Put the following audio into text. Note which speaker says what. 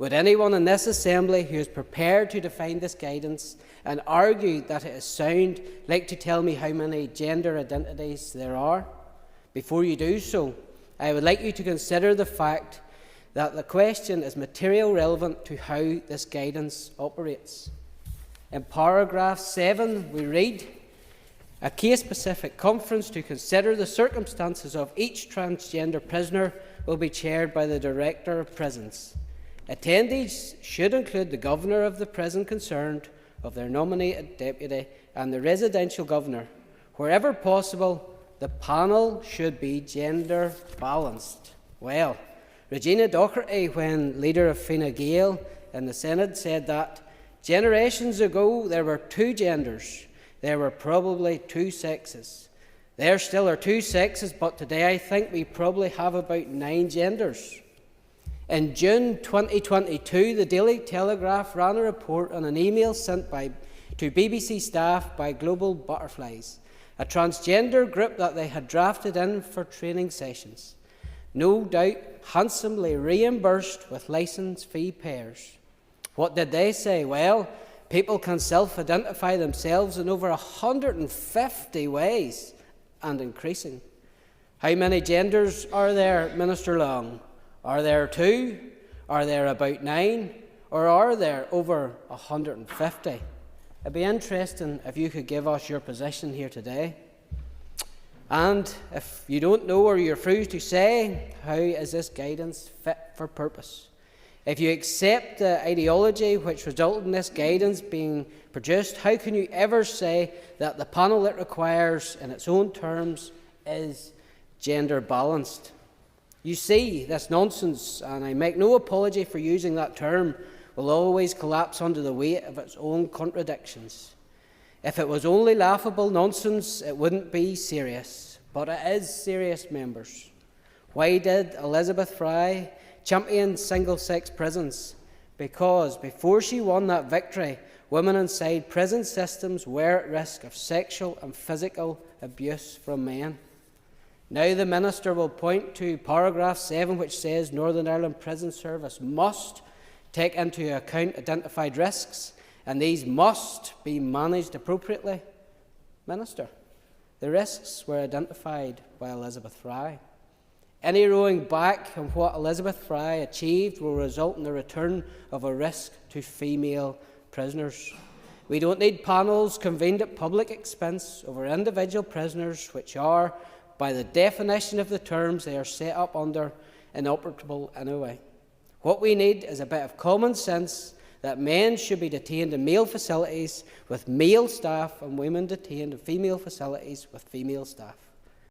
Speaker 1: Would anyone in this assembly who is prepared to define this guidance and argue that it is sound like to tell me how many gender identities there are? Before you do so, I would like you to consider the fact that the question is materially relevant to how this guidance operates. In paragraph 7, we read, "A case-specific conference to consider the circumstances of each transgender prisoner will be chaired by the Director of Prisons. Attendees should include the Governor of the prison concerned, of their nominated deputy, and the residential governor. Wherever possible, the panel should be gender balanced." Well, Regina Docherty, when leader of Fine Gael in the Senate, said that generations ago there were two genders. There were probably two sexes. There still are two sexes, but today I think we probably have about 9 genders. In June 2022, the Daily Telegraph ran a report on an email sent to BBC staff by Global Butterflies, a transgender group that they had drafted in for training sessions, no doubt handsomely reimbursed with licence fee payers. What did they say? Well, people can self-identify themselves in over 150 ways, and increasing. How many genders are there, Minister Long? Are there 2? Are there about 9? Or are there over 150? It'd be interesting if you could give us your position here today. And if you don't know or you refuse to say, how is this guidance fit for purpose? If you accept the ideology which resulted in this guidance being produced, how can you ever say that the panel it requires, in its own terms, is gender balanced? You see, this nonsense, and I make no apology for using that term, will always collapse under the weight of its own contradictions. If it was only laughable nonsense, it wouldn't be serious. But it is serious, members. Why did Elizabeth Fry champion single-sex prisons? Because before she won that victory, women inside prison systems were at risk of sexual and physical abuse from men. Now the Minister will point to paragraph 7, which says Northern Ireland Prison Service must take into account identified risks, and these must be managed appropriately. Minister, the risks were identified by Elizabeth Fry. Any rowing back on what Elizabeth Fry achieved will result in the return of a risk to female prisoners. We don't need panels convened at public expense over individual prisoners which are, by the definition of the terms they are set up under, inoperable anyway. What we need is a bit of common sense that men should be detained in male facilities with male staff and women detained in female facilities with female staff.